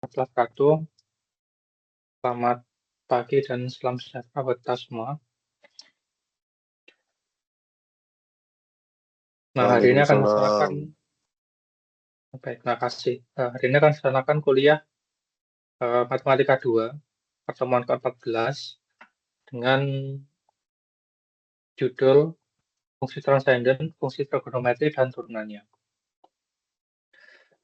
warahmatullahi wabarakatuh. Selamat pagi dan salam sejahtera buat kita semua. Nah, hari ini akan melaksanakan, Waalaikumsalam. baik, terima kasih. Hari ini akan melaksanakan kuliah Matematika 2, pertemuan ke-14, dengan judul Fungsi Transenden, Fungsi Trigonometri, dan Turunannya.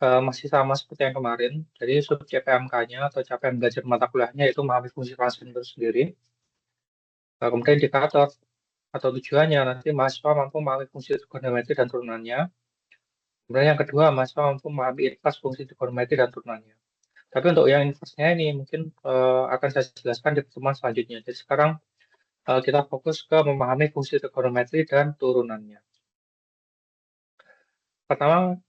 Masih sama seperti yang kemarin, jadi sub CPMK-nya atau capaian belajar mata kuliahnya itu memahami fungsi transenden itu sendiri. Kemudian indikator atau tujuannya nanti mahasiswa mampu memahami fungsi trigonometri dan turunannya. Kemudian yang kedua, mahasiswa mampu memahami inverse fungsi trigonometri dan turunannya. Tapi untuk yang inverse-nya ini mungkin akan saya jelaskan di pertemuan selanjutnya. Jadi sekarang kita fokus ke memahami fungsi trigonometri dan turunannya. Pertama,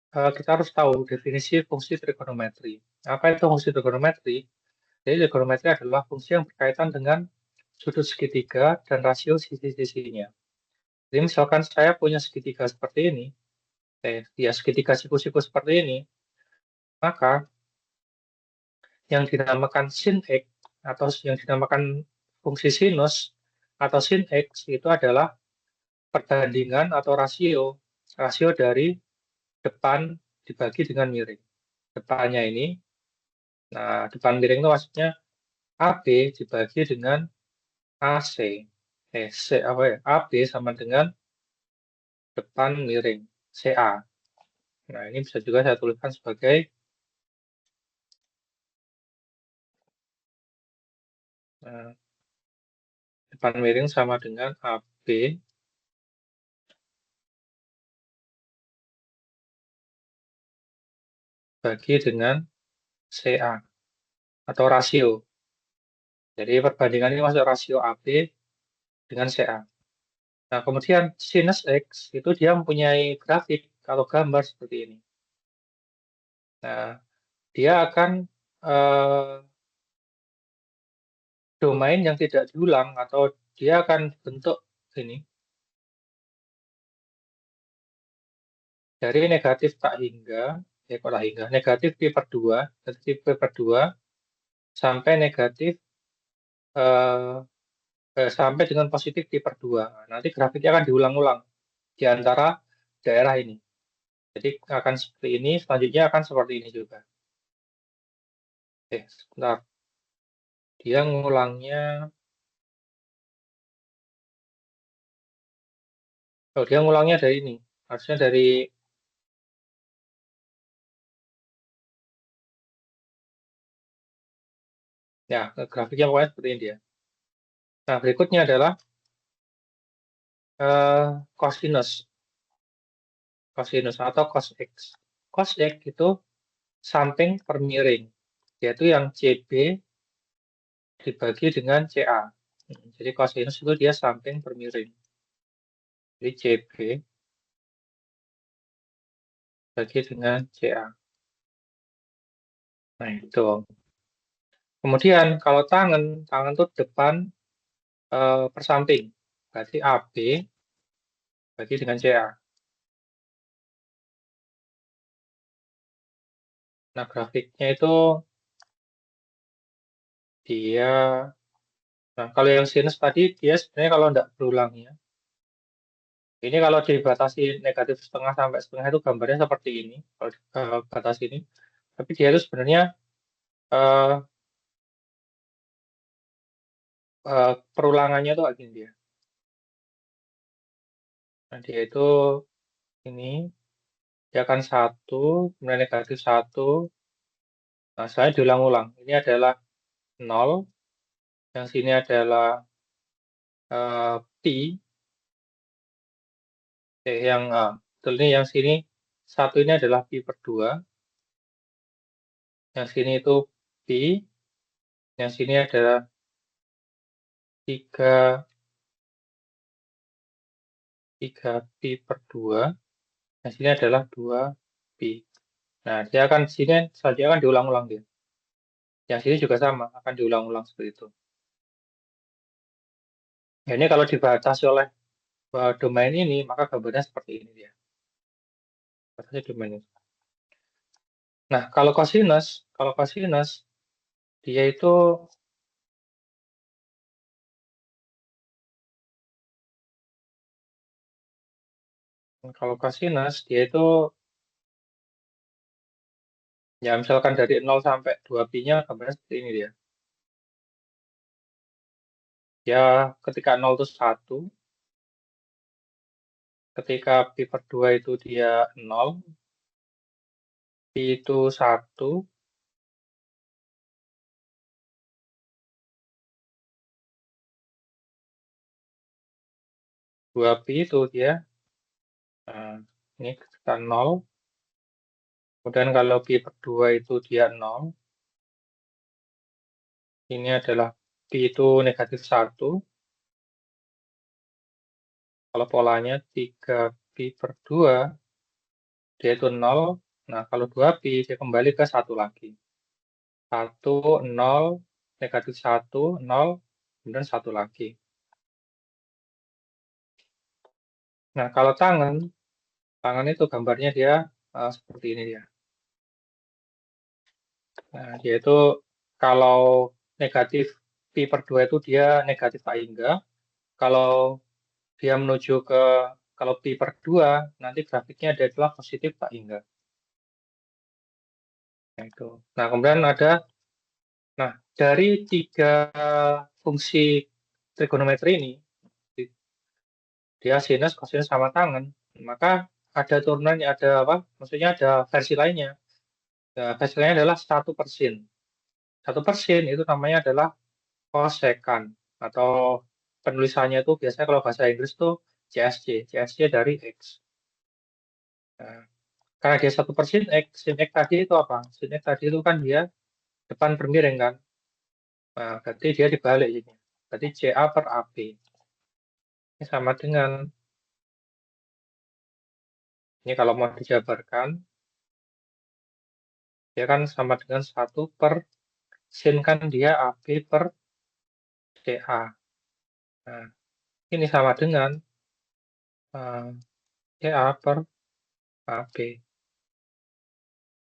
kita harus tahu definisi fungsi trigonometri. Apa itu fungsi trigonometri? Jadi trigonometri adalah fungsi yang berkaitan dengan sudut segitiga dan rasio sisi-sisinya. Jadi misalkan saya punya segitiga seperti ini, segitiga siku-siku seperti ini, maka yang dinamakan sin X atau yang dinamakan fungsi sinus atau sin X itu adalah perbandingan atau rasio dari depan dibagi dengan miring. Depannya ini, nah depan miring itu maksudnya AB dibagi dengan AC. AB sama dengan depan miring, CA. Nah, ini bisa juga saya tuliskan sebagai depan miring sama dengan AB bagi dengan CA atau rasio. Jadi perbandingan ini masuk rasio AB dengan CA. Nah, kemudian sinus X itu dia mempunyai grafik atau gambar seperti ini. Nah, dia akan domain yang tidak diulang atau dia akan bentuk ini. Dari negatif tak hingga, negatif pi per 2, negatif pi per 2, sampai negatif sampai dengan positif pi per 2. Nah, nanti grafiknya akan diulang-ulang di antara daerah ini. Jadi akan seperti ini, selanjutnya akan seperti ini juga. Sebentar. Dia ngulangnya, dia ngulangnya dari ini. Harusnya dari, ya, grafiknya pokoknya seperti ini dia. Nah, berikutnya adalah cosinus. Cosinus atau cos X. Cos X itu samping per miring, yaitu yang CB dibagi dengan CA. Jadi cosinus itu dia samping per miring. Jadi CB bagi dengan CA. Nah, itu. Kemudian kalau tangan itu depan per samping. Berarti AB bagi dengan CA. Nah, grafiknya itu dia, nah kalau yang sinus tadi dia sebenarnya kalau tidak berulang ya. Ini kalau dibatasi negatif setengah sampai setengah itu gambarnya seperti ini. Kalau dibatasi ini. Tapi dia itu sebenarnya perulangannya itu gini dia. Nah, dia itu ini, dia akan 1, kemudian negatif 1. Nah, saya diulang-ulang. Ini adalah 0, yang sini adalah pi, yang betul ini yang sini 1 ini adalah pi per 2, yang sini itu pi, yang sini adalah 3 pi per 2, yang sini adalah 2 pi. Nah, dia akan sini saja akan diulang-ulang dia. Yang sini juga sama, akan diulang-ulang seperti itu. Ya, ini kalau dibatasi oleh domain ini, maka gambarnya seperti ini dia. Batasi domain ini. Nah, kalau cosinus dia itu ya misalkan dari 0 sampai 2pi-nya gambarnya seperti ini dia. Ya, ketika 0 itu 1, ketika pi per 2 itu dia 0, pi itu 1, 2pi itu dia, nah, ini ketika 0, kemudian kalau pi per 2 itu dia 0, ini adalah pi itu negatif 1, kalau polanya 3pi per 2, dia itu 0, nah kalau 2pi dia kembali ke 1 lagi. 1, 0, negatif 1, 0, kemudian 1 lagi. Nah, kalau tangan itu gambarnya dia seperti ini dia. Nah, yaitu kalau negatif pi per 2 itu dia negatif tak hingga. Kalau dia menuju ke kalau pi per 2, nanti grafiknya dia adalah positif tak hingga. Nah, itu. Nah, kemudian nah dari 3 fungsi trigonometri ini, dia sinus, kosinus, sama tangen, maka ada turunannya, ada apa? Maksudnya ada versi lainnya. Nah, versi lainnya adalah 1/sin. 1/sin itu namanya adalah kosekan, atau penulisannya itu biasanya kalau bahasa Inggris tuh CSC dari X. Nah, karena dia 1/sin X, sin X tadi itu apa? Sin X tadi itu kan dia depan bermiring kan? Nah, berarti dia dibalik ini. Berarti CA per AB. Ini sama dengan, ini kalau mau dijabarkan, dia kan sama dengan 1/sin kan dia AB per CA. Nah, ini sama dengan CA per AB.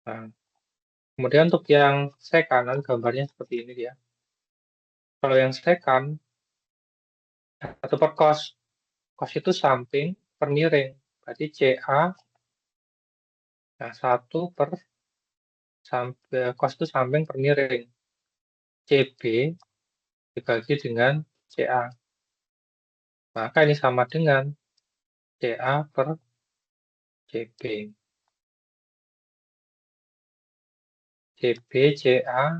Nah, kemudian untuk yang sekan, nanti gambarnya seperti ini dia. Kalau yang sekan, 1/cos. Cos itu samping per miring. Berarti CA, nah 1 per cos itu samping per miring. CB dibagi dengan CA. Maka ini sama dengan CA per CB. CB, CA,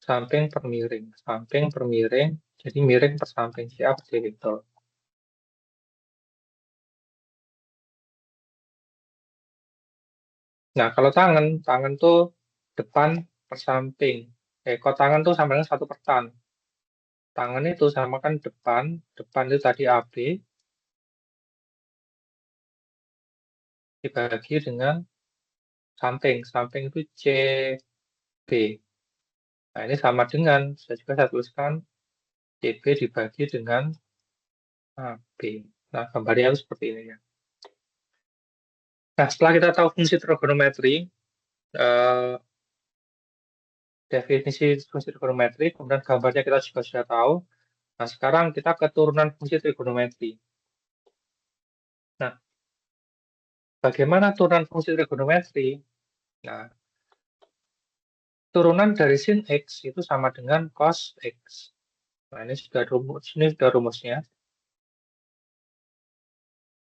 samping per miring. Samping per miring, jadi miring per samping. CA per CB. Betul. Nah, kalau tangan tuh depan per samping. Kalau tangan tuh sama dengan 1/tan. Tangan itu sama kan depan itu tadi AB, dibagi dengan samping itu CB. Nah, ini sama dengan, saya tuliskan CB dibagi dengan AB. Nah, gambarnya itu seperti ini ya. Nah, setelah kita tahu fungsi trigonometri, eh, definisi fungsi trigonometri, kemudian gambarnya kita juga sudah tahu. Nah, sekarang kita ke turunan fungsi trigonometri. Nah, bagaimana turunan fungsi trigonometri? Nah, turunan dari sin X itu sama dengan cos X. Nah, ini sudah rumusnya.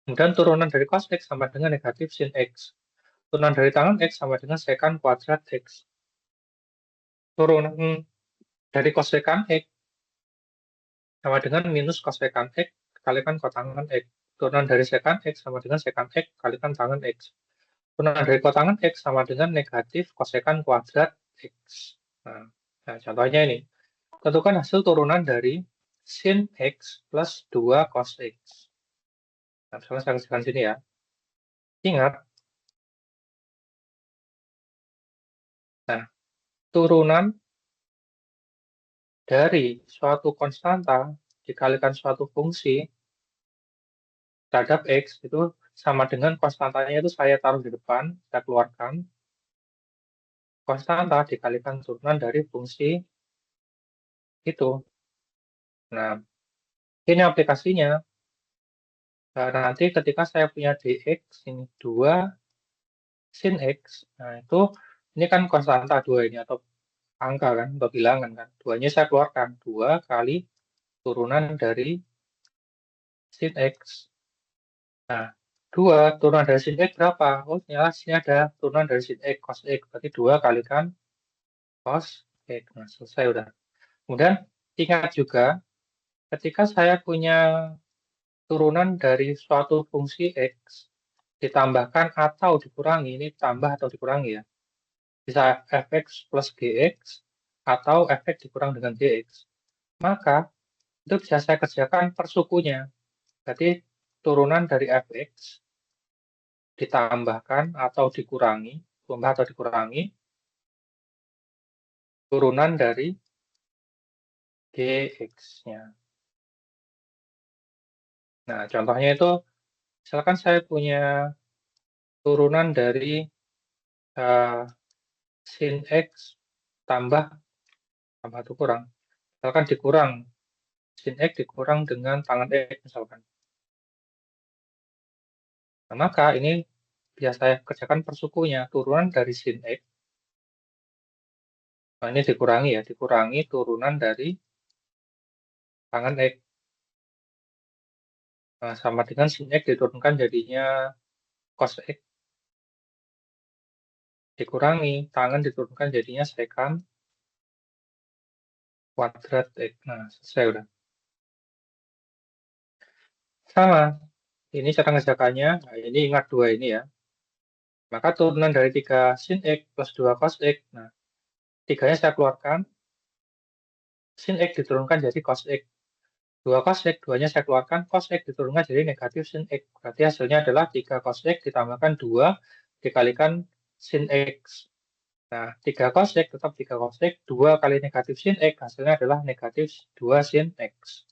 Kemudian turunan dari cos X sama dengan negatif sin X. Turunan dari tangan X sama dengan sekan kuadrat X. Turunan dari kosekan X sama dengan minus kosekan X kalikan kotangan X. Turunan dari sekan X sama dengan sekan X kalikan tangan X. Turunan dari kotangan X sama dengan negatif kosekan kuadrat X. Nah, contohnya ini. Tentukan hasil turunan dari sin X plus 2 cos X. Nah, misalnya saya kasihkan sini ya. Ingat, nah, turunan dari suatu konstanta dikalikan suatu fungsi terhadap X itu sama dengan konstantanya itu saya taruh di depan, saya keluarkan. konstanta dikalikan turunan dari fungsi itu. Nah, ini aplikasinya. Nah, nanti ketika saya punya dx ini 2 sin x, nah itu ini kan konstanta 2 ini atau angka kan, atau bilangan kan. Duanya saya keluarkan 2 kali turunan dari sin x. Nah, 2 turunan dari sin x berapa? Oh, ternyata sini ada turunan dari sin x, cos x. Berarti 2 kalikan cos x. Nah, selesai udah. Kemudian ingat juga, ketika saya punya turunan dari suatu fungsi x, ditambahkan atau dikurangi, ini tambah atau dikurangi ya. Bisa fx plus gx, atau fx dikurang dengan gx. Maka, itu bisa saya kerjakan per sukunya. Berarti turunan dari fx ditambahkan atau dikurangi, tambah atau dikurangi, turunan dari gx-nya. Nah, contohnya itu, misalkan saya punya turunan dari sin x tambah atau kurang. Misalkan dikurang, sin x dikurang dengan tangan x misalkan. Nah, maka ini biasa saya kerjakan per sukunya, turunan dari sin x. Nah, ini dikurangi ya, dikurangi turunan dari tangan x. Nah, sama dengan sin x diturunkan jadinya cos x. Dikurangi, tangan diturunkan jadinya secant kuadrat x. Nah, selesai udah. Sama, ini cara ngerjakannya, nah, ini ingat 2 ini ya. Maka turunan dari 3 sin x plus 2 cos x. Nah, 3-nya saya keluarkan, sin x diturunkan jadi cos x. 2 cos x, 2-nya saya keluarkan, cos x diturunkan jadi negatif sin x. Berarti hasilnya adalah 3 cos x ditambahkan 2 dikalikan sin x. Nah, 3 cos x tetap 3 cos x, 2 kali negatif sin x, hasilnya adalah negatif 2 sin x.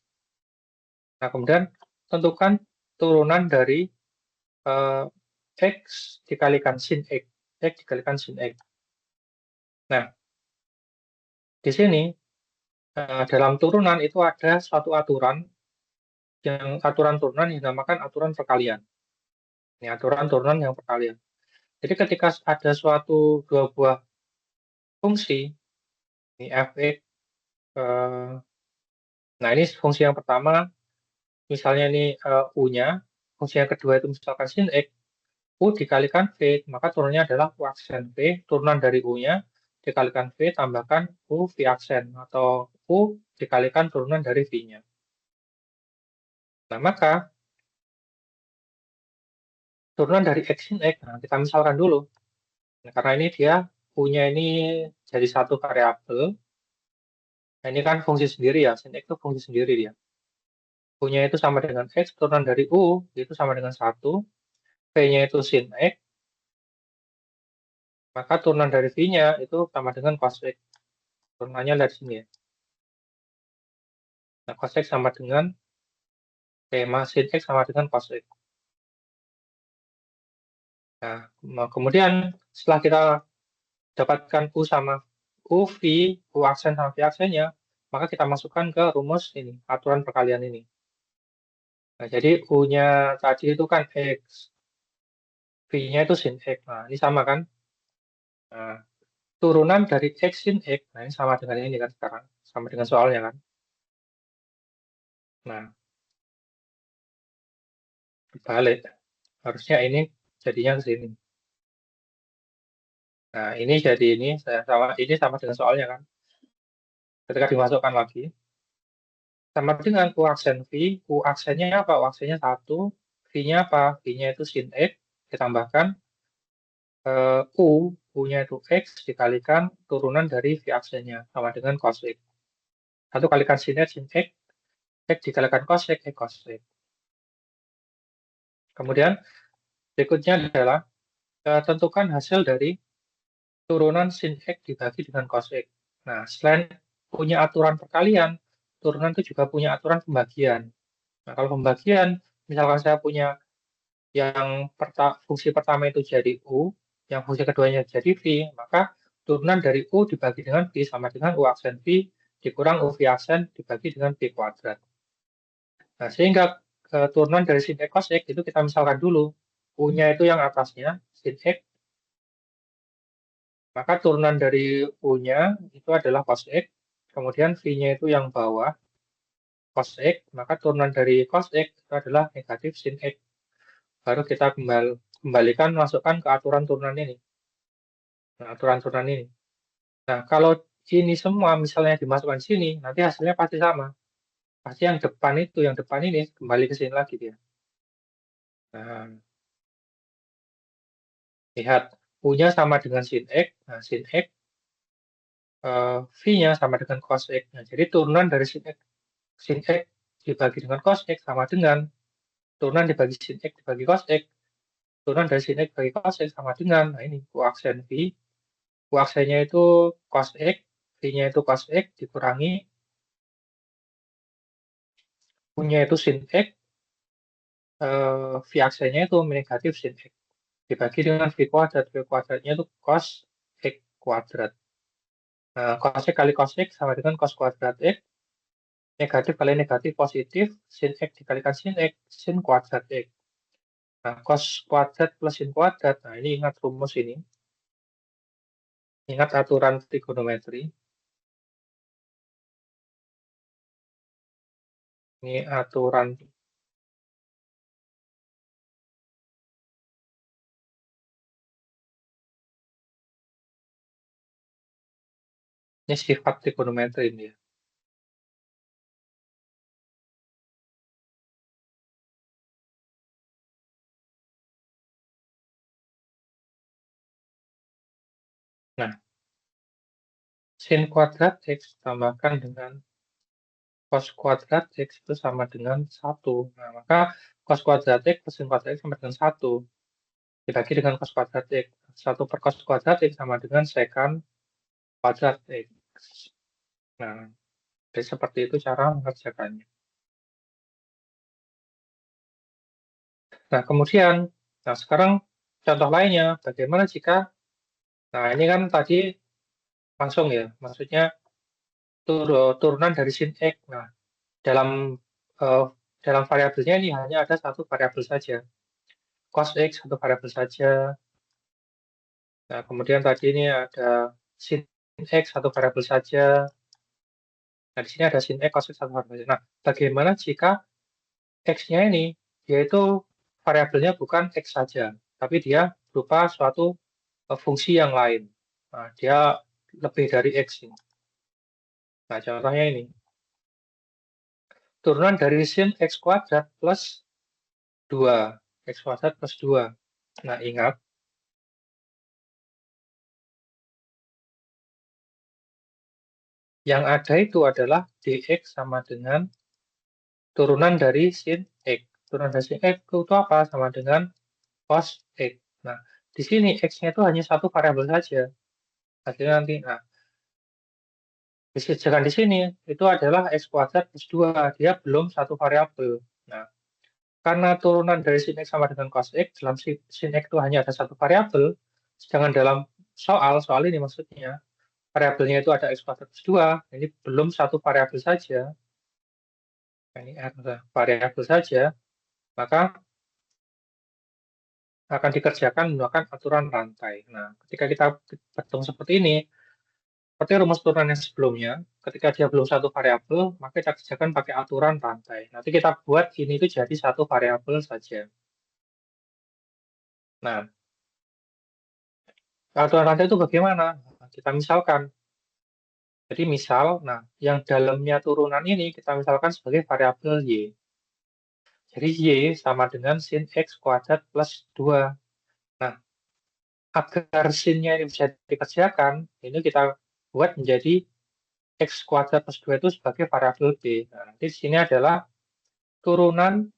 Nah, kemudian tentukan turunan dari x dikalikan sin x, x dikalikan sin x. Nah, di sini dalam turunan itu ada suatu aturan, yang aturan turunan yang dinamakan aturan perkalian. Ini aturan turunan yang perkalian. Jadi ketika ada suatu dua buah fungsi, ini fx, nah ini fungsi yang pertama, misalnya ini u-nya, fungsi yang kedua itu misalkan sin x, u dikalikan v, maka turunannya adalah u aksen v, turunan dari u-nya dikalikan v tambahkan u v aksen, atau u dikalikan turunan dari v-nya. Nah, maka turunan dari x sin x, nah kita misalkan dulu. Nah, karena ini dia u-nya ini jadi satu variabel. Nah, ini kan fungsi sendiri ya, sin x itu fungsi sendiri dia. U-nya itu sama dengan x, turunan dari u itu sama dengan 1, v-nya itu sin x, maka turunan dari v-nya itu sama dengan cos x. Turunannya dari sini ya. Nah, cos x sama dengan sin x sama dengan cos x. Nah, kemudian setelah kita dapatkan u sama u, v, u aksen sama v aksennya, maka kita masukkan ke rumus ini, aturan perkalian ini. Nah, jadi u-nya tadi itu kan x, v-nya itu sin x. Nah, ini sama kan? Nah, turunan dari x sin x, nah ini sama dengan ini kan sekarang, sama dengan soalnya kan. Nah, balik, harusnya ini jadinya ke sini. Nah, ini jadi ini sama dengan soalnya kan. Ketika dimasukkan lagi, sama dengan u aksen v, u aksennya apa? U aksennya 1, v-nya apa? V-nya itu sin x, ditambahkan u, u-nya itu x dikalikan turunan dari v aksennya, sama dengan cos x. 1 kalikan sin x, x dikalikan cos x, cos x. Kemudian berikutnya adalah tentukan hasil dari turunan sin x dibagi dengan cos x. Nah, selain punya aturan perkalian, turunan itu juga punya aturan pembagian. Nah, kalau pembagian, misalkan saya punya yang fungsi pertama itu jadi u, yang fungsi keduanya jadi v, maka turunan dari U dibagi dengan V sama dengan U aksen V dikurang UV aksen dibagi dengan V kuadrat. Nah, sehingga turunan dari sin X cos X itu kita misalkan dulu. U-nya itu yang atasnya, sin X. Maka turunan dari U-nya itu adalah cos X. Kemudian V-nya itu yang bawah, cos X. Maka turunan dari cos X itu adalah negatif sin X. Baru kita kembalikan, masukkan ke aturan turunan ini. Nah, aturan turunan ini. Nah, kalau ini semua misalnya dimasukkan di sini, nanti hasilnya pasti sama. Pasti yang depan ini kembali ke sini lagi dia. Nah, lihat, U-nya sama dengan sin X. Nah, sin X, V-nya sama dengan cos X. Nah, jadi turunan dari sin X dibagi dengan cos X sama dengan turunan dibagi sin X dibagi cos X. Turunan dari sin X dibagi cos X sama dengan, nah ini, U aksen V. U aksennya itu cos X, V-nya itu cos X dikurangi U-nya itu sin X, V aksennya itu negatif sin X. Dibagi dengan V kuadrat. V kuadratnya itu cos X kuadrat. Nah, cos X kali cos X sama dengan cos kuadrat X. Negatif kali negatif positif. Sin X dikalikan sin X. Sin kuadrat X. Nah, cos kuadrat plus sin kuadrat. Nah, ini ingat rumus ini. Ingat aturan trigonometri. Ini aturan. Ini sifat trigonometri ini ya. Nah, sin kuadrat X tambahkan dengan cos kuadrat X itu sama dengan 1. Nah, maka cos kuadrat X plus sin kuadrat X sama dengan 1. Dibagi dengan cos kuadrat X. 1 per cos kuadrat X sama dengan secant kuadrat X. Nah, jadi seperti itu cara mengerjakannya. Nah, kemudian, nah sekarang contoh lainnya, bagaimana jika, nah ini kan tadi langsung ya, maksudnya turunan dari sin X. Nah, dalam eh, dalam variabelnya ini hanya ada satu variabel saja. Cos X satu variabel saja. Nah, kemudian tadi ini ada sin X satu variabel saja. Nah, di sini ada sin X, cos X satu variabel saja. Nah, bagaimana jika X-nya ini, yaitu variabelnya bukan X saja, tapi dia berupa suatu fungsi yang lain. Nah, dia lebih dari X ini. Nah, contohnya ini. Turunan dari sin X kuadrat plus 2. X kuadrat plus 2. Nah, ingat, yang ada itu adalah dx sama dengan turunan dari sin X. Turunan dari sin X itu apa? Sama dengan cos X. Nah, di sini X-nya itu hanya satu variabel saja. Hasilnya nanti, nah, disediakan di sini itu adalah X kuadrat plus 2. Dia belum satu variabel. Nah, karena turunan dari sin X sama dengan cos X, dalam sin X itu hanya ada satu variabel, sedangkan dalam soal ini maksudnya, variabelnya itu ada X kuadrat plus 2, ini belum satu variabel saja. Nah, ini ada variabel saja, maka akan dikerjakan menggunakan aturan rantai. Nah, ketika kita berhitung seperti ini, seperti rumus turunan yang sebelumnya, ketika dia belum satu variabel, maka kita kerjakan pakai aturan rantai. Nanti kita buat ini itu jadi satu variabel saja. Nah, aturan rantai itu bagaimana? Nah, kita misalkan. Jadi misal, nah, yang dalamnya turunan ini kita misalkan sebagai variabel Y. Jadi Y sama dengan sin X kuadrat plus 2. Nah, agar sinnya ini bisa dikerjakan, ini kita buat menjadi X kuadrat plus 2 itu sebagai variabel B. Nah, nanti di sini adalah turunan,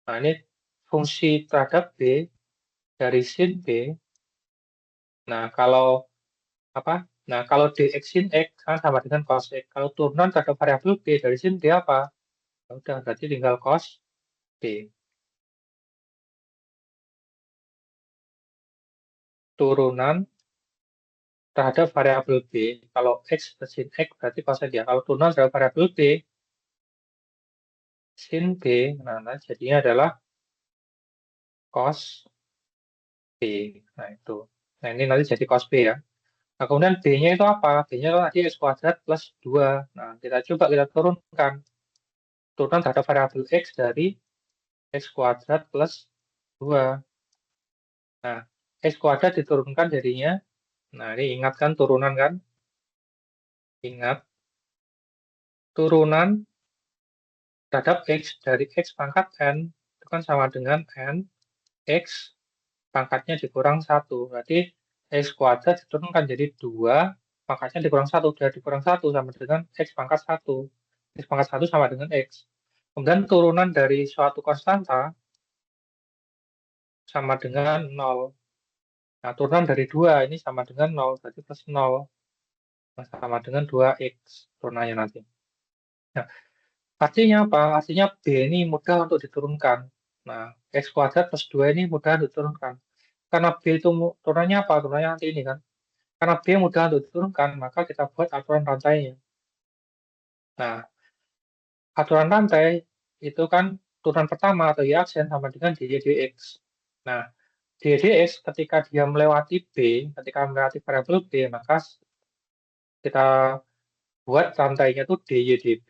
nah ini fungsi terhadap B dari sin B. Nah, kalau apa? Nah, kalau dx sin X kan sama dengan cos X. Kalau turunan terhadap variabel B dari sin D apa? Ya udah, berarti tinggal cos B. Turunan terhadap variabel B. Kalau X sin X berarti cosec ya. Kalau turunan terhadap variabel B, sin B, nah jadinya adalah cos B. Nah, itu. Nah, ini nanti jadi cos B ya. Nah, kemudian B-nya itu apa? B-nya tadi X kuadrat plus 2. Nah, kita coba kita turunkan. Turunan terhadap variabel X dari X kuadrat plus 2. Nah, X kuadrat diturunkan jadinya. Nah, ini ingatkan turunan kan? Ingat, turunan terhadap X dari X pangkat N itu kan sama dengan N X pangkatnya dikurang 1. Berarti X kuadrat diturunkan jadi 2, pangkatnya dikurang 1. Dari dikurang 1 sama dengan X pangkat 1. X pangkat 1 sama dengan X. Kemudian turunan dari suatu konstanta sama dengan 0. Nah, turunan dari 2 ini sama dengan 0, berarti plus 0. Nah, sama dengan 2X turunannya nanti. Nah, artinya apa? Artinya B ini mudah untuk diturunkan. Nah, X kuadrat plus 2 ini mudah untuk diturunkan. Karena B itu turunannya apa? Turunannya nanti ini kan. Karena B mudah untuk diturunkan, maka kita buat aturan rantainya. Nah, aturan rantai itu kan turunan pertama atau Y aksen sama dengan dy dx. Nah, dy dx ketika dia melewati B, ketika melewati variabel B, maka kita buat rantainya itu dy db,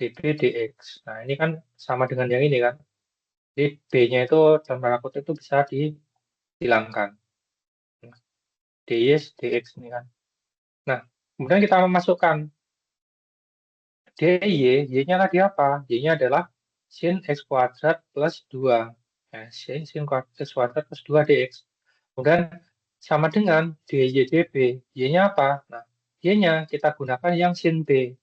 db dx. Nah, ini kan sama dengan yang ini kan. Jadi B-nya itu dalam tanda kutip itu bisa dihilangkan. dy dx ini kan. Nah, kemudian kita memasukkan dy, y-nya tadi apa? Y-nya adalah sin x kuadrat plus 2. Nah, sin x kuadrat plus 2 dx. Kemudian sama dengan dy db. Y-nya apa? Nah, y-nya kita gunakan yang sin b.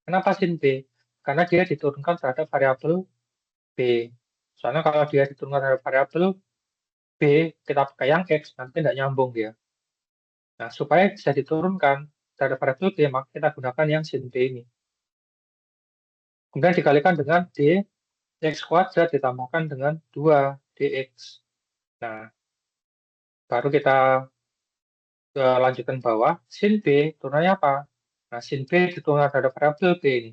Kenapa sin b? Karena dia diturunkan terhadap variabel b. Soalnya kalau dia diturunkan terhadap variabel b, kita pakai yang x, nanti tidak nyambung dia. Nah, supaya bisa diturunkan terhadap variabel b, maka kita gunakan yang sin b ini. Kemudian dikalikan dengan dx kuadrat ditambahkan dengan 2 dx. Nah, baru kita lanjutkan bawah. Sin b turunannya apa? Nah, sin b diturunkan terhadap variabel b ini.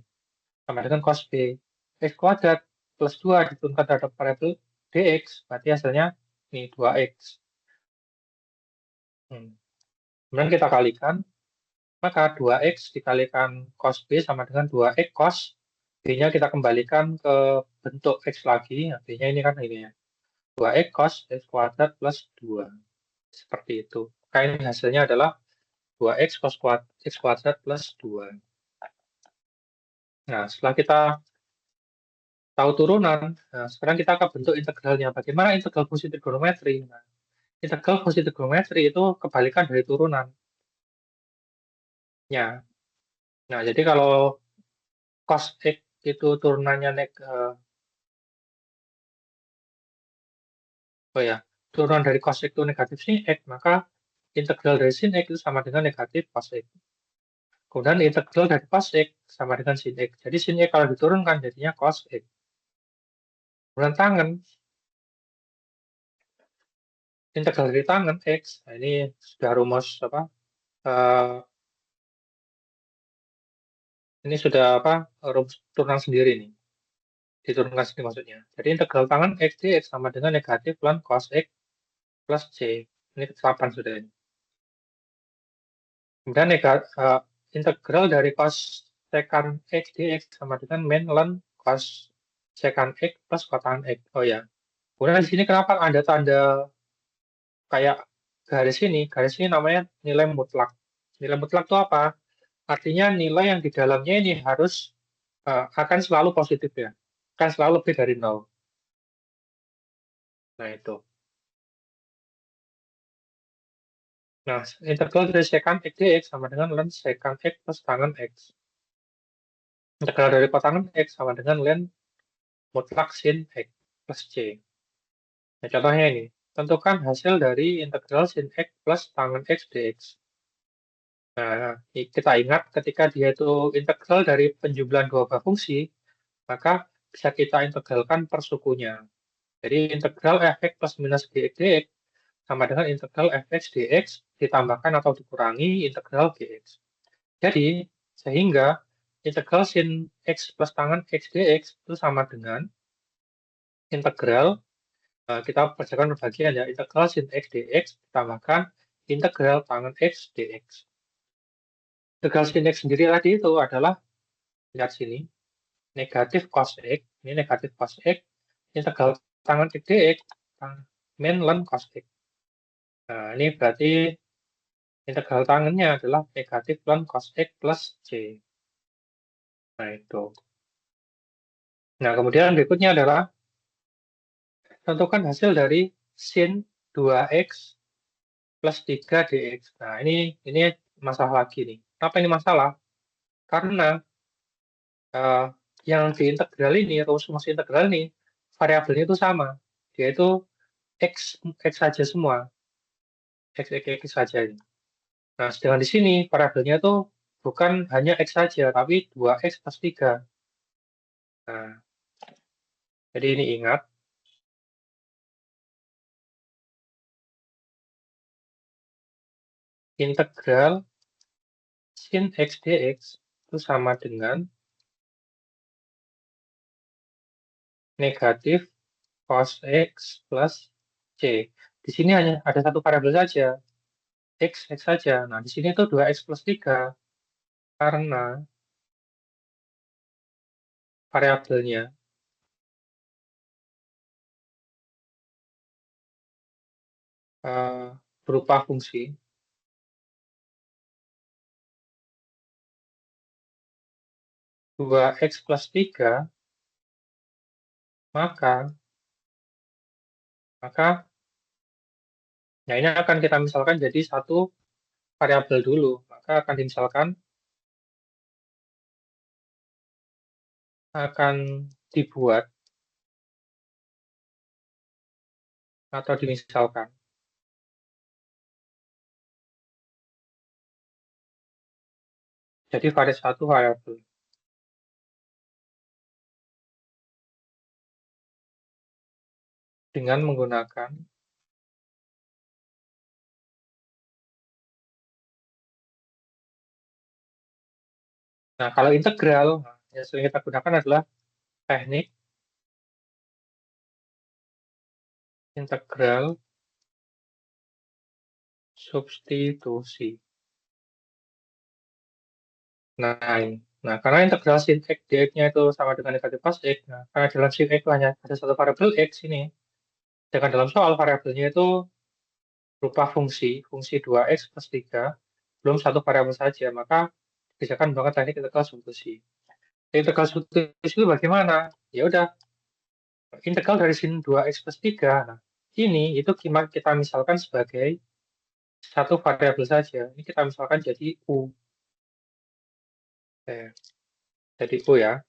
Sama dengan cos b. X kuadrat plus 2 diturunkan terhadap variabel dx. Berarti hasilnya ini 2x. Kemudian kita kalikan. Maka 2x dikalikan cos b sama dengan 2x cos b-nya kita kembalikan ke bentuk x lagi. Nah, b-nya ini kan ini ya. 2x cos x kuadrat plus 2. Seperti itu. Maka ini hasilnya adalah 2x cos x kuadrat plus 2. Nah, setelah kita tahu turunan, nah, sekarang kita akan bentuk integralnya. Bagaimana integral fungsi trigonometri? Nah, integral fungsi trigonometri itu kebalikan dari turunan. Ya. Nah, jadi kalau cos x itu turunannya turunan dari cos x itu negatif sin x, maka integral dari sin x itu sama dengan negatif cos x. Kemudian integral dari cos x sama dengan sin x. Jadi sin x kalau diturunkan jadinya cos x. Kemudian tangen, integral dari tangen x, nah ini sudah rumus apa? Ini sudah apa? Rumus turunan sendiri nih. Diturunkan sendiri maksudnya. Jadi integral tangen x dx sama dengan negatif ln cos x plus c. Ini ketetapan sudah ini. Kemudian integral dari cos secant x dx sama dengan min ln cos secant x plus kotan x. Oh ya. Kemudian di sini kenapa ada tanda kayak garis ini? Garis ini namanya nilai mutlak. Nilai mutlak itu apa? Artinya nilai yang di dalamnya ini harus akan selalu positif ya. Akan selalu lebih dari 0. Nah, itu. Nah, integral dari secant x dx sama dengan ln secant x plus tangen x. Integral dari kotangen x sama dengan ln mutlak sin x plus c. Nah, contohnya ini. Tentukan hasil dari integral sin x plus tangen x dx. Nah, kita ingat ketika dia itu integral dari penjumlahan dua buah fungsi, maka bisa kita integralkan per sukunya. Jadi integral fx plus minus dx dx sama dengan integral fx dx ditambahkan atau dikurangi integral gx. Jadi, sehingga integral sin x plus tangan x dx itu sama dengan integral, kita kerjakan pembagian ya, integral sin x dx ditambahkan integral tangan x dx. Integral sin x sendiri tadi itu adalah, lihat sini, negatif cos x, ini negatif cos x, integral tangan x dx, min ln cos x. Nah, ini berarti integral tangannya adalah negatif ln cos x plus c. Nah, itu. Nah, kemudian berikutnya adalah tentukan hasil dari sin 2x plus 3 dx. Nah, ini masalah lagi nih. Kenapa ini masalah? Karena yang diintegral ini, rumus integral ini, variabelnya itu sama. Yaitu x saja semua. X saja ini. Nah, sedangkan di sini variabelnya itu bukan hanya x saja, tapi 2x plus 3. Nah, jadi ini ingat. Integral sin x dx itu sama dengan negatif cos x plus c. Di sini hanya ada satu variabel saja, x saja. Nah, di sini itu 2x plus 3 karena variabelnya berupa fungsi 2x plus 3, maka ya ini akan kita misalkan jadi satu variabel dulu. Maka akan dimisalkan, akan dibuat atau dimisalkan jadi satu variabel dengan menggunakan kalau integral, yang sering kita gunakan adalah teknik integral substitusi. Nah, karena integral sin x dx-nya itu sama dengan negatif cos x, karena dalam sin x itu hanya ada satu variabel x ini, sedangkan dalam soal variabelnya itu berupa fungsi 2x plus 3, belum satu variabel saja, maka dikerjakan menggunakan teknik integral substitusi. Integral substitusi itu bagaimana? Ya udah, integral dari sin 2x plus 3, nah, ini itu kita misalkan sebagai satu variabel saja. Ini kita misalkan jadi U. Jadi U ya.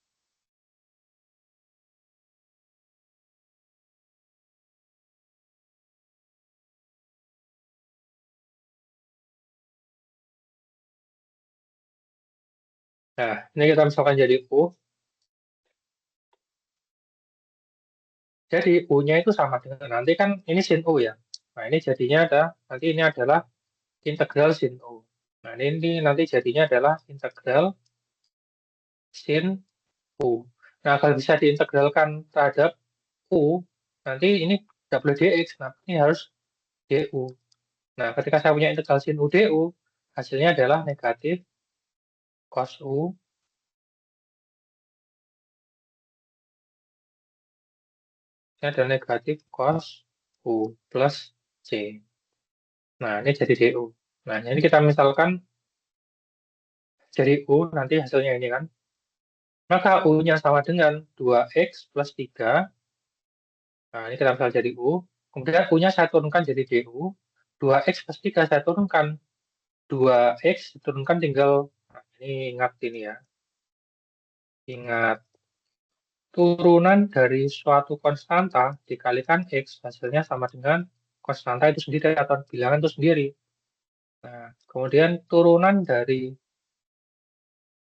Nah, ini kita misalkan jadi U. Jadi U-nya itu sama dengan, nanti kan ini sin U ya. Nah, ini jadinya nanti ini adalah integral sin U. Nah, ini nanti jadinya adalah integral sin U. Nah, kalau bisa diintegralkan terhadap U, nanti ini tidak boleh dx, nah ini harus du. Nah, ketika saya punya integral sin U du, hasilnya adalah negatif cos U ini adalah negatif cos U plus C. Nah, ini jadi du. Nah, ini kita misalkan jadi U, nanti hasilnya ini kan. Maka U-nya sama dengan 2x plus 3. Nah, ini kita misal jadi U. Kemudian U-nya saya turunkan jadi du. 2x plus 3 saya turunkan. 2x diturunkan tinggal, nah, ini ingat ini ya. Ingat, turunan dari suatu konstanta dikalikan x, hasilnya sama dengan konstanta itu sendiri atau bilangan itu sendiri. Nah, kemudian turunan dari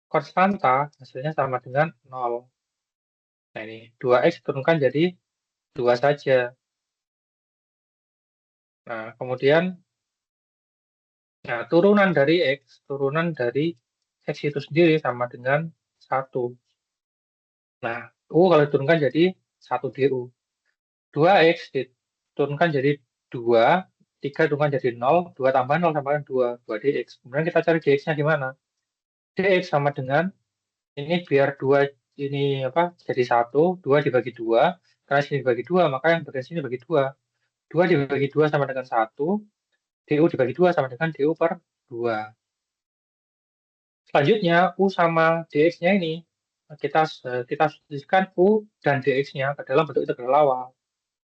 konstanta hasilnya sama dengan 0. Nah, ini 2x turunkan jadi 2 saja. Nah, kemudian turunan dari X itu sendiri sama dengan 1. Nah, U kalau diturunkan jadi 1 DU. 2X diturunkan jadi 2, 3 diturunkan jadi 0, 2 tambah 0 sama dengan 2 DX. Kemudian kita cari DX-nya di mana? DX sama dengan, ini biar 2 ini jadi 1, 2 dibagi 2, karena sini dibagi 2, maka yang bagian sini dibagi 2. 2 dibagi 2 sama dengan 1, DU dibagi 2 sama dengan DU per 2. Selanjutnya, U sama DX-nya ini, kita substitusikan U dan DX-nya ke dalam bentuk integral awal.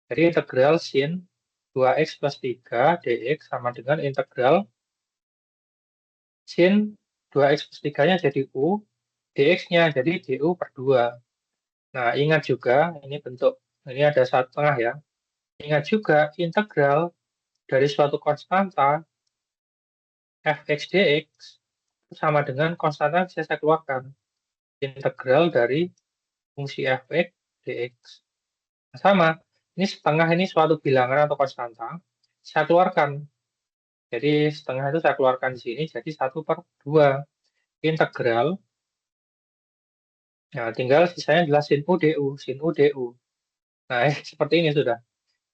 Jadi integral sin 2x plus 3 dx sama dengan integral sin 2x plus 3-nya jadi U, dx-nya jadi du per 2. Nah, ingat juga, ini ada 1/2 ya. Ingat juga, integral dari suatu konstanta fx dx sama dengan konstanta yang bisa saya keluarkan. Integral dari fungsi fx dx. Nah, sama, ini setengah ini suatu bilangan atau konstanta. Saya keluarkan. Jadi setengah itu saya keluarkan di sini, jadi 1 per 2 integral. Nah, tinggal sisanya adalah sin U du, sin U du. Nah, seperti ini sudah.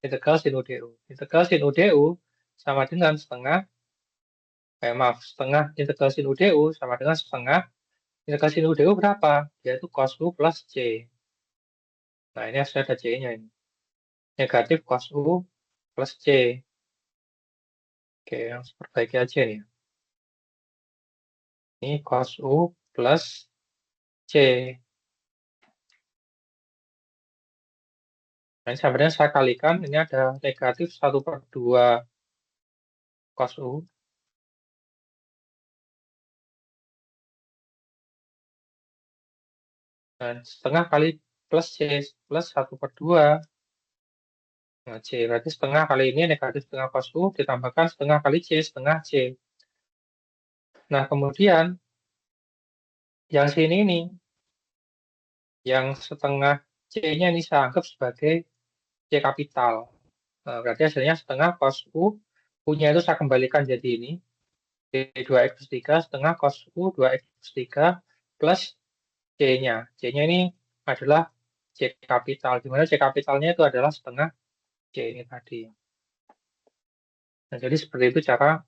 Integral sin U du. Integral sin U du sama dengan setengah, setengah integral sin U du sama dengan setengah integral sin U du berapa? Yaitu cos U plus C. Nah, ini sudah ada C-nya ini. Negatif cos U plus C. Oke, yang perbaiki aja nih. Ini cos U plus C. Nah, sebenarnya saya kalikan, ini ada negatif 1 per 2 cos U. Dan setengah kali plus C, plus 1 per 2. Nah, C, berarti setengah kali ini negatif setengah cos U, ditambahkan setengah kali C, setengah C. Nah, kemudian, yang sini ini, yang setengah C-nya ini saya anggap sebagai C kapital. Nah, berarti hasilnya setengah cos U, U-nya itu saya kembalikan jadi ini, D2X plus 3, setengah cos U 2X plus 3, plus C-nya. C-nya ini adalah C kapital, di mana C kapitalnya itu adalah setengah C ini tadi. Nah, jadi seperti itu cara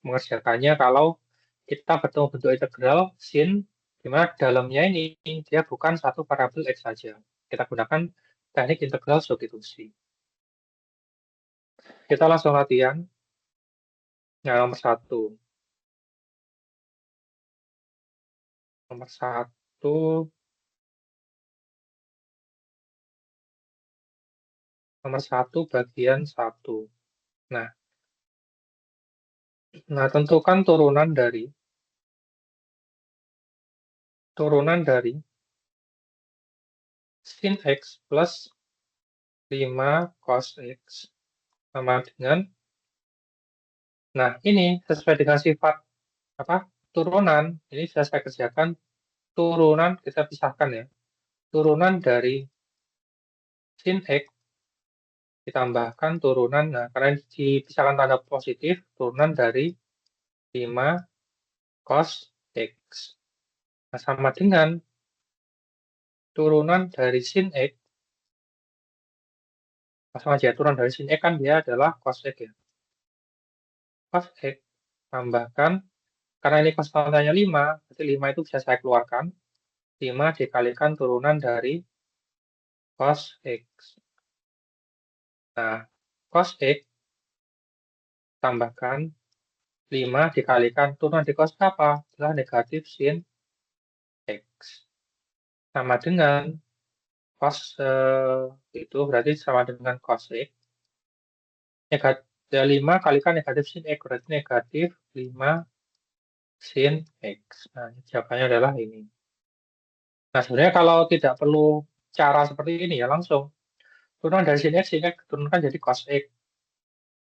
mengerjakannya kalau kita bertemu bentuk integral sin, di mana dalamnya ini dia bukan satu variabel X saja. Kita gunakan teknik integral substitusi. Kita langsung latihan. Yang nomor satu. Nomor satu. Nomor satu bagian 1. Nah, tentukan turunan dari sin X plus 5 cos X sama dengan, nah ini sesuai dengan sifat turunan, ini sudah saya kerjakan, turunan kita pisahkan ya, turunan dari sin X ditambahkan turunan, nah karena dipisahkan tanda positif, turunan dari 5 cos X. Nah, sama dengan turunan dari sin X, langsung aja, turunan dari sin X kan dia adalah cos X ya. Cos X tambahkan, karena ini konstantanya 5, berarti 5 itu bisa saya keluarkan, 5 dikalikan turunan dari cos X. Nah, cos X tambahkan 5 dikalikan turunan di cos apa? Adalah negatif sin X. Sama dengan cos itu berarti sama dengan cos X. Negatif 5 kalikan negatif sin X, berarti negatif 5 sin X. Nah, jawabannya adalah ini. Nah, sebenarnya kalau tidak perlu cara seperti ini ya, langsung. Turunan dari sin X turunkan jadi cos X.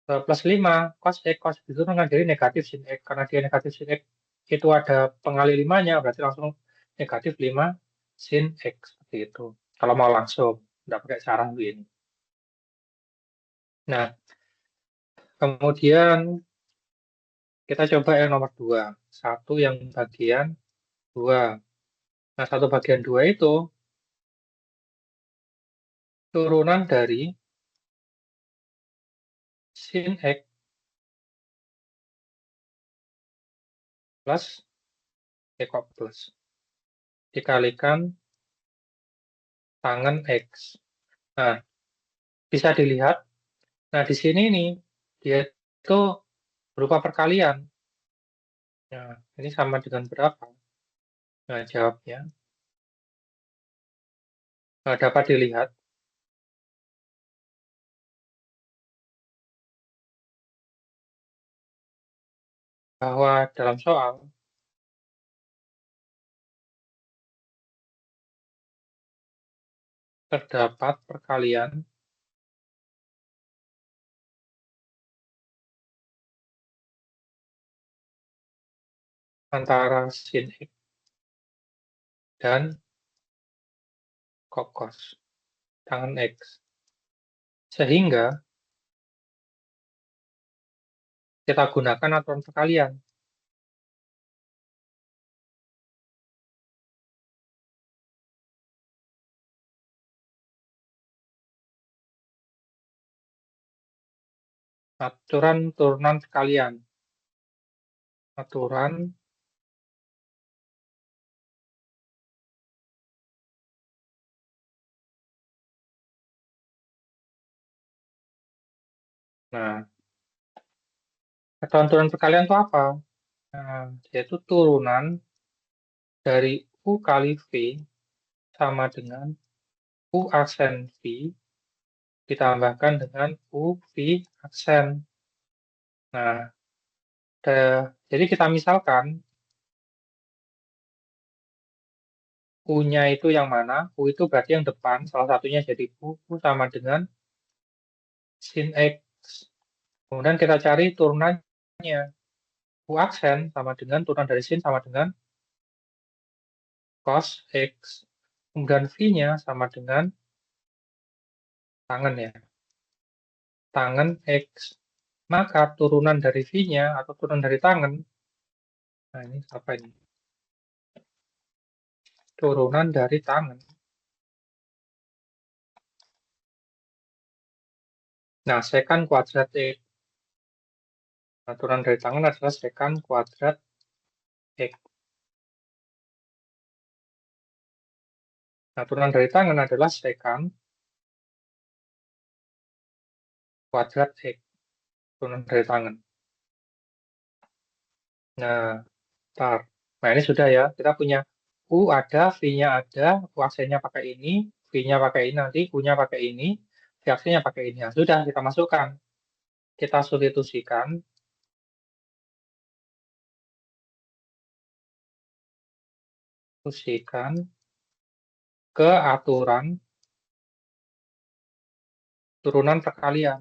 Plus 5, cos X, diturunkan jadi negatif sin X. Karena dia negatif sin X itu ada pengali 5-nya, berarti langsung negatif 5 sin X. Seperti itu. Kalau mau langsung, tidak pakai cara begini. Nah, Kemudian kita coba yang nomor 2. 1 yang bagian 2. Nah, 1 bagian 2 itu turunan dari sin X plus kok plus dikalikan tangen X. Nah, bisa dilihat. Nah, di sini nih, dia itu berupa perkalian. Nah, ini sama dengan berapa? Nah, jawabnya dapat dilihat bahwa dalam soal terdapat perkalian antara sin X dan cos tangen X. Sehingga kita gunakan aturan perkalian. Aturan turunan perkalian. Aturan Nah, aturan perkalian itu apa? Nah, yaitu turunan dari U kali V sama dengan U aksen V ditambahkan dengan U V aksen. Nah, jadi kita misalkan U-nya itu yang mana? U itu berarti yang depan, salah satunya jadi U sama dengan sin X. Kemudian kita cari turunannya. U aksen sama dengan turunan dari sin sama dengan cos X. Kemudian V-nya sama dengan tangen ya. Tangen X. Maka turunan dari V-nya atau turunan dari tangen, nah ini apa ini? Turunan dari tangen. Nah, sekan kuadrat X. Nah, turunan dari tangen adalah sekan kuadrat X. Nah, turunan dari tangen adalah sekan kuadrat X. Turunan dari tangen. Nah, ntar. Nah, ini sudah ya. Kita punya U ada, V-nya ada, U aksennya pakai ini, V-nya pakai ini, nanti U-nya pakai ini, V aksennya pakai ini. Nah, sudah, kita masukkan. Kita substitusikan. Substitusikan ke aturan turunan perkalian.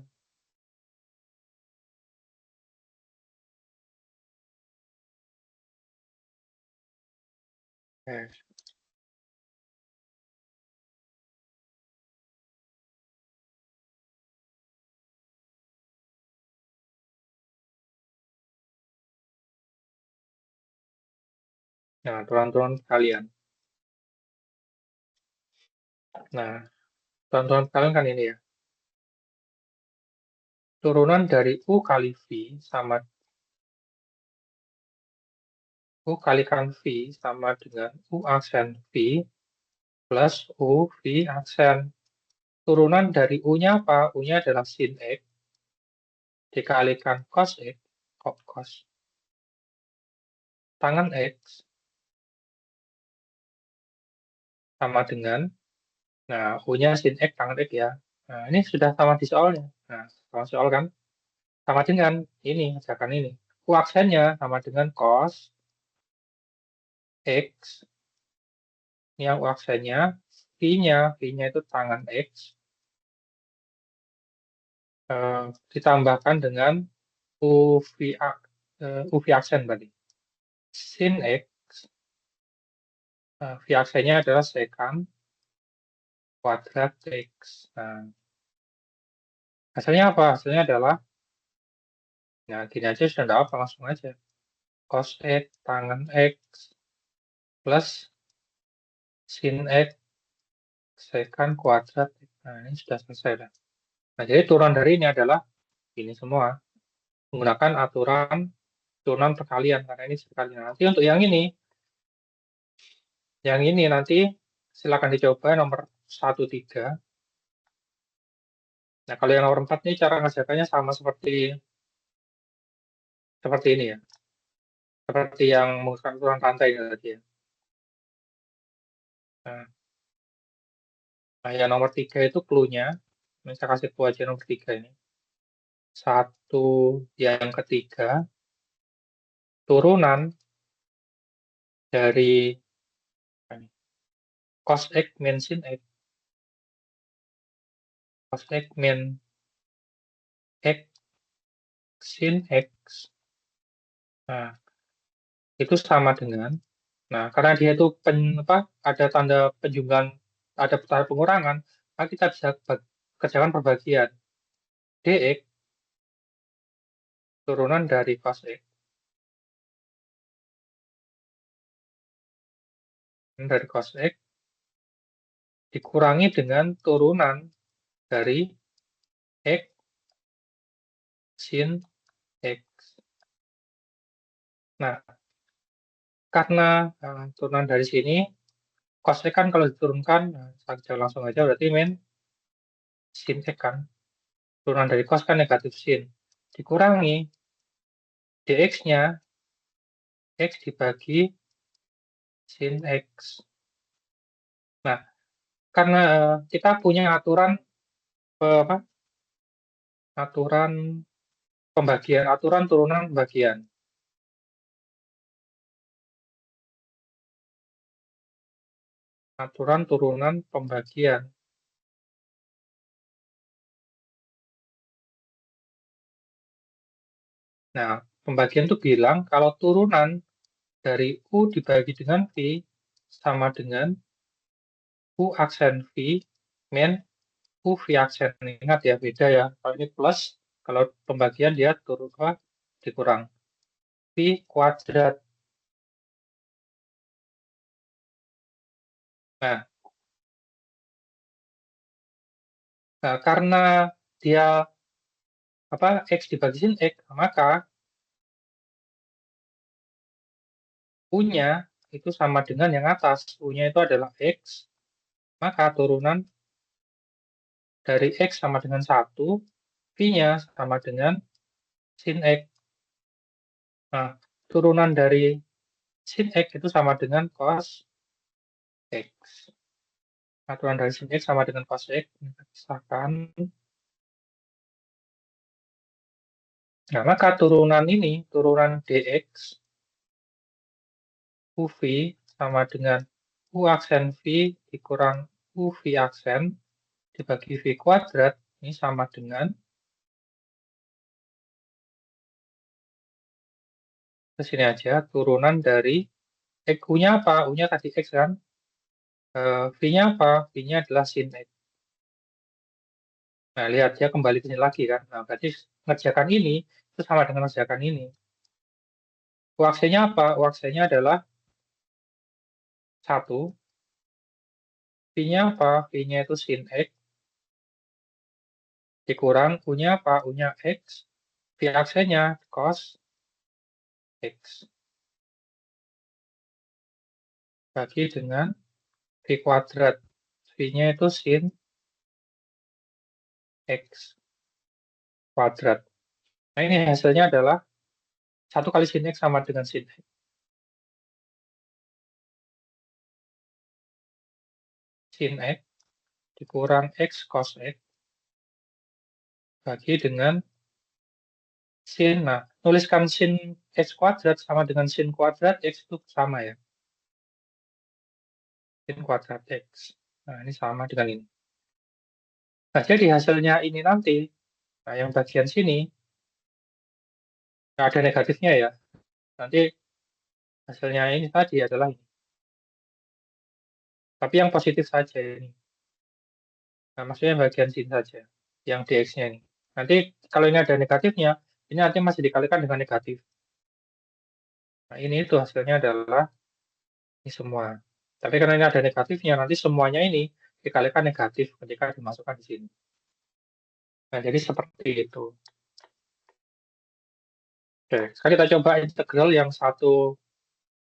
Oke. Nah, turunan perkalian. Nah, turunan perkalian kan ini ya. Turunan dari U kali V sama U kalikan V sama dengan U aksen V plus U V aksen. Turunan dari U-nya apa? U-nya adalah sin X dikalikan cos X, cos tangen X sama dengan, nah U-nya sin X tangen X ya. Nah, ini sudah sama di soalnya. Nah, sama soal kan? Sama dengan ini, misalkan ini. U aksennya sama dengan cos X, ini yang U aksennya, V-nya itu tangen X, ditambahkan dengan UV, UV aksen tadi. Sin X, V aksennya adalah sekan kuadrat X. Nah, hasilnya apa? Hasilnya adalah Nah, gini aja sudah nggak apa, langsung aja. Cos X tangen X plus sin X sekant kuadrat. Nah, ini sudah selesai. Nah, jadi turunan dari ini adalah ini semua. Menggunakan aturan turunan perkalian, karena ini sekalian. Nanti untuk yang ini nanti silakan dicoba nomor 1, 3. Nah, kalau yang nomor 4 ini cara ngerjakannya sama seperti ini ya. Seperti yang menggunakan aturan rantai tadi ya. Nah, yang nomor 3 itu clue-nya. Ini saya kasih clue aja nomor 3 ini. Satu yang ketiga, turunan dari cos X min sin X. Cos X min X sin X. Nah, itu sama dengan, nah karena dia itu ada tanda penjumlahan, ada tanda pengurangan, maka kita bisa kerjakan perbagian. dx turunan dari cos X dikurangi dengan turunan dari X sin X. Nah, karena turunan dari sini, cos X kan kalau diturunkan, saya langsung aja berarti min sin X kan. Turunan dari cos kan negatif sin. Dikurangi dx-nya, X dibagi sin X. Nah, karena kita punya aturan aturan pembagian, aturan turunan pembagian. Aturan turunan pembagian. Nah, pembagian itu bilang kalau turunan dari U dibagi dengan V sama dengan U aksen V min U V aksen. Ingat ya, beda ya. Kalau ini plus, kalau pembagian dia dikurang. V kuadrat. Nah, karena dia X dibagi sin X, maka U-nya itu sama dengan yang atas. U-nya itu adalah X, maka turunan dari X sama dengan 1, V-nya sama dengan sin X. Nah, turunan dari sin X itu sama dengan cos X. Nah, turunan dari sin X sama dengan cos X. Kita pisahkan. Nah, maka turunan ini, turunan dx, UV sama dengan U aksen V dikurang UV aksen dibagi V kuadrat, ini sama dengan, ke sini aja, turunan dari X. U-nya apa? U-nya tadi X kan? V-nya apa? V-nya adalah sin X. Nah, lihat ya, kembali ke sini lagi kan. Nah, berarti ngerjakan ini, itu sama dengan ngerjakan ini. U aksennya apa? U aksennya adalah 1. V-nya apa? V-nya itu sin X. Dikurang U-nya apa? U-nya X. V aksennya cos X. Bagi dengan V kuadrat. V-nya itu sin X kuadrat. Nah, ini hasilnya adalah 1 kali sin X sama dengan sin X. Sin X dikurang X cos X bagi dengan sin. Nah, tuliskan sin X kuadrat sama dengan sin kuadrat X itu sama ya. Sin kuadrat X. Nah, ini sama dengan ini. Nah, jadi hasilnya ini nanti, nah yang bagian sini, nah ada negatifnya ya. Nanti hasilnya ini tadi adalah ini. Tapi yang positif saja ini. Nah, maksudnya bagian sini saja, yang dx-nya ini. Nanti kalau ini ada negatifnya, Ini artinya masih dikalikan dengan negatif. Nah, ini itu hasilnya adalah ini semua. Tapi karena ini ada negatifnya, nanti semuanya ini dikalikan negatif ketika dimasukkan di sini. Nah, jadi seperti itu. Oke, sekarang kita coba integral yang satu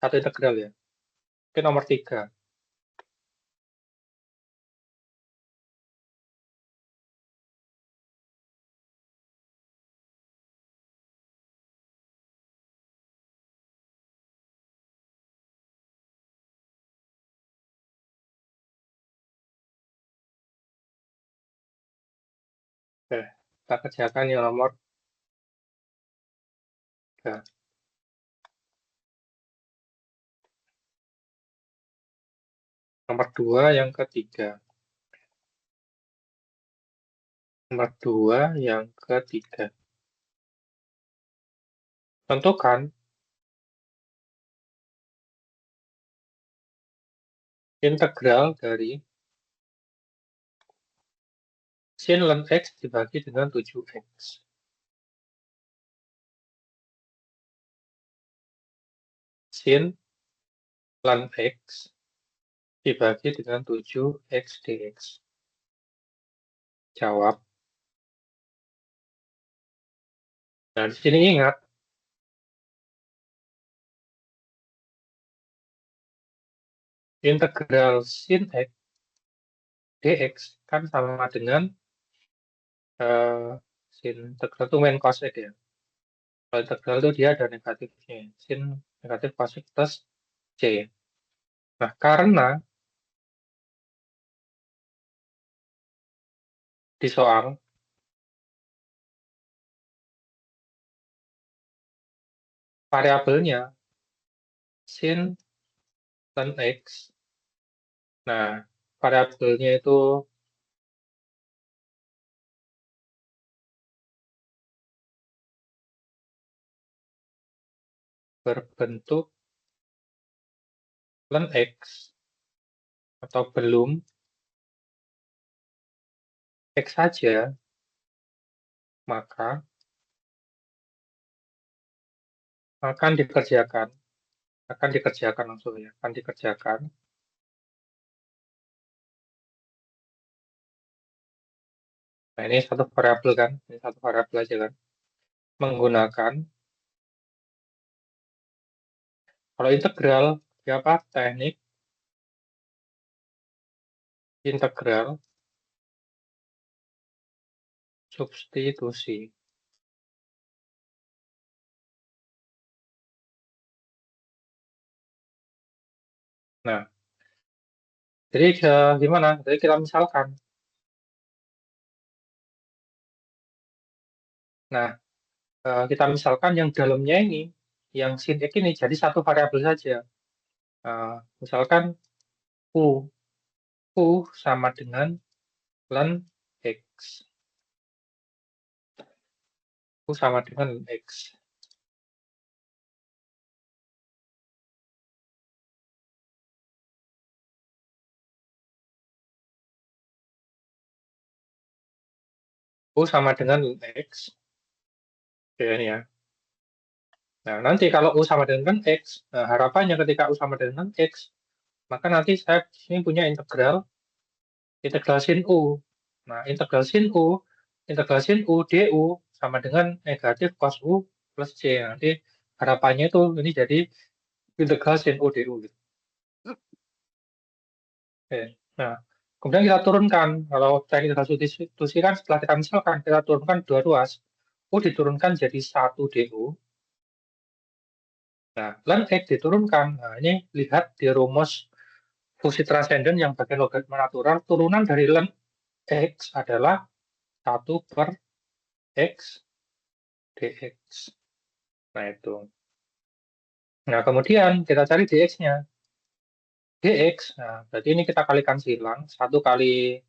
integral ya. Oke, nomor 3. Oke, kita kerjakan yang nomor 3. Nomor 2 yang ketiga. Nomor 2 yang ketiga. Tentukan integral dari sin ln X dibagi dengan 7X. Sin ln X dibagi dengan 7X dx. Jawab. Nah, di sini ingat, integral sin X dx kan sama dengan sin integral itu main cos X ya. Kalau integral itu dia ada negatifnya. Sin negatif cos X plus C. Nah, karena di soal variabelnya sin ln X. Nah, variabelnya itu berbentuk ln X atau belum X saja, maka akan dikerjakan langsung ya, akan dikerjakan. Nah, ini satu variabel kan, ini satu variabel aja kan. Menggunakan, kalau integral, ya apa? Teknik integral substitusi. Nah, jadi gimana? Jadi kita misalkan. Nah, kita misalkan yang dalamnya ini, yang sin X ini jadi satu variabel saja. Misalkan U. U sama dengan ln X. U sama dengan ln X. U sama dengan ln X. Oke, ini ya. Nah, nanti kalau U sama dengan X, nah, harapannya ketika U sama dengan X, maka nanti saya di sini punya integral sin U. Nah, integral sin U du sama dengan negatif cos U plus C. Nanti harapannya itu ini jadi integral sin U du. Gitu. Oke. Nah, kemudian kita turunkan. Kalau teknik integral substitusi kan setelah kita misalkan, kita turunkan dua ruas. U diturunkan jadi 1 du. Nah, ln X diturunkan. Nah, ini lihat di rumus fungsi transenden yang bagian logaritma natural, turunan dari ln X adalah 1 per X dx. Nah, itu. Nah, kemudian kita cari dx-nya. Dx, nah, berarti ini kita kalikan silang. 1 kali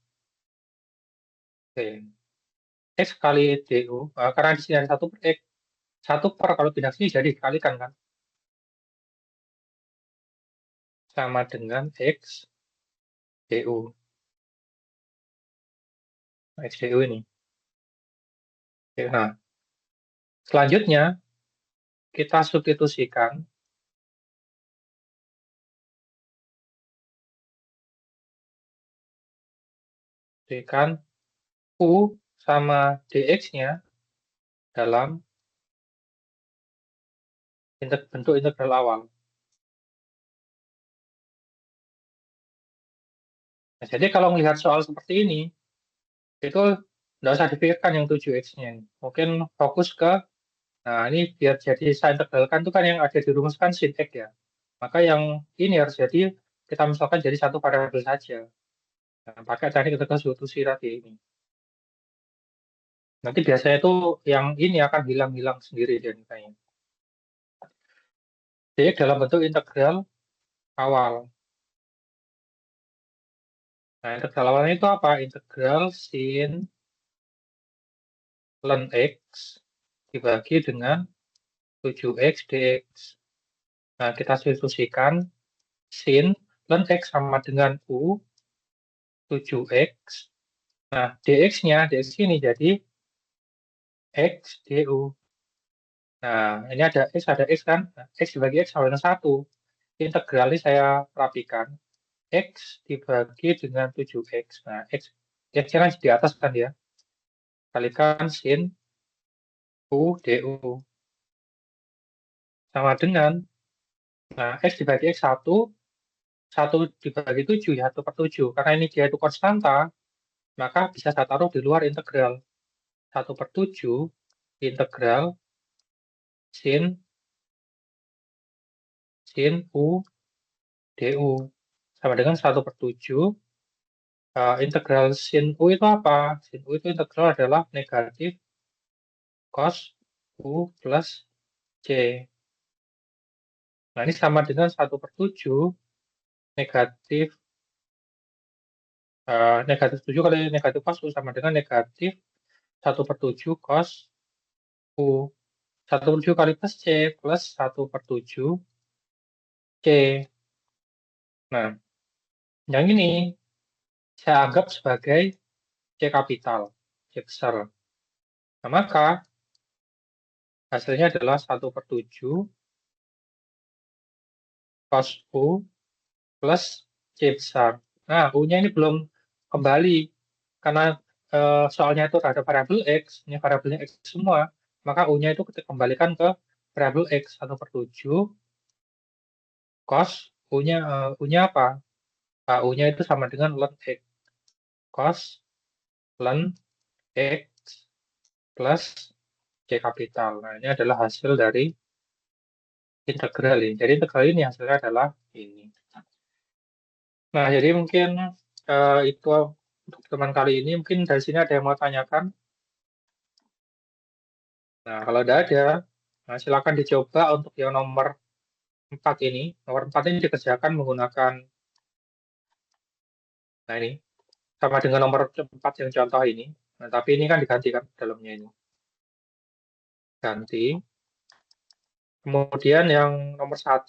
X kali du. Nah, karena di sini ada 1 per X. 1 per kalau pindah sini jadi dikalikan kan. Sama dengan X du. X du ini. Oke, nah, Selanjutnya, kita substitusikan U sama dx-nya dalam bentuk integral awal. Nah, jadi kalau melihat soal seperti ini, itu nggak usah dipikirkan yang 7x-nya. Mungkin fokus ke, nah ini biar jadi saya integralkan itu kan yang ada dirumuskan sin x ya. Maka yang ini harus jadi, kita misalkan jadi satu variabel saja. Nah, pakai teknik integral substitusi tadi ini. Nanti biasanya itu yang ini akan hilang-hilang sendiri jadi kayaknya. Jadi dalam bentuk integral awal. Nah, integral awalnya itu apa? Integral sin ln x dibagi dengan 7x dx. Nah, kita substitusikan sin ln x sama dengan u 7x. Nah, dx-nya, dx ini jadi x du. Nah, ini ada x kan? Nah, x dibagi x sama dengan 1. Integral ini saya rapikan. X dibagi dengan 7x. Nah, x-nya kan di atas kan ya. Kalikan sin u du. Sama dengan, nah, x dibagi x 1, 1 dibagi 7 ya, 1 per 7. Karena ini dia itu konstanta, maka bisa saya taruh di luar integral. 1 per 7 integral sin u du sama dengan 1 per 7 integral sin u itu apa? Sin u itu integral adalah negatif cos u plus c. Nah, ini sama dengan 1 per 7 negatif negatif 7 kali negatif cos u sama dengan negatif 1 per 7 cos u. 1 per 7 kali plus c plus 1 per 7 c. Nah, yang ini saya anggap sebagai c kapital, c besar. Nah, maka hasilnya adalah 1 per 7 cos u plus c besar. Nah, u-nya ini belum kembali karena soalnya itu ada variabel x, ini variabelnya x semua, maka u-nya itu kita kembalikan ke variabel x 1 per 7 cos u-nya apa? Nah, u-nya itu sama dengan ln x cos ln x plus c kapital. Nah, ini adalah hasil dari integral ini. Jadi integral ini hasilnya adalah ini. Nah, jadi mungkin itu untuk teman kali ini. Mungkin dari sini ada yang mau tanyakan. Nah, kalau tidak ada, nah silakan dicoba untuk yang nomor 4 ini. Nomor 4 ini dikerjakan menggunakan, nah ini, sama dengan nomor 4 yang contoh ini. Nah, tapi ini kan digantikan dalamnya ini. Ganti. Kemudian yang nomor 1,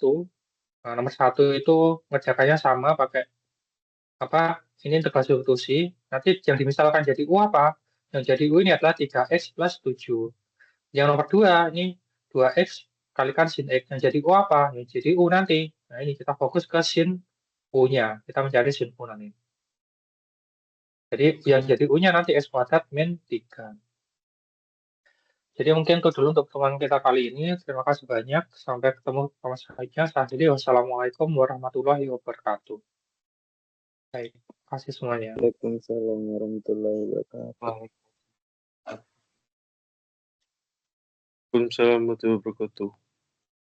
nah, nomor 1 itu ngerjakannya sama pakai apa? Ini integral substitusi. Nanti yang dimisalkan jadi U apa? Yang jadi U ini adalah 3x plus 7. Yang nomor 2 ini 2x kalikan sin x. Yang jadi U apa? Yang jadi U nanti. Nah, ini kita fokus ke sin U-nya. Kita mencari sin U nanti. Jadi yang jadi U-nya nanti x kuadrat min 3. Jadi mungkin itu dulu untuk teman kita kali ini. Terima kasih banyak. Sampai ketemu sama selanjutnya. Jadi wassalamualaikum warahmatullahi wabarakatuh. Baik, terima kasih semuanya. Waalaikumsalam warahmatullahi wabarakatuh. Waalaikumsalam warahmatullahi wabarakatuh.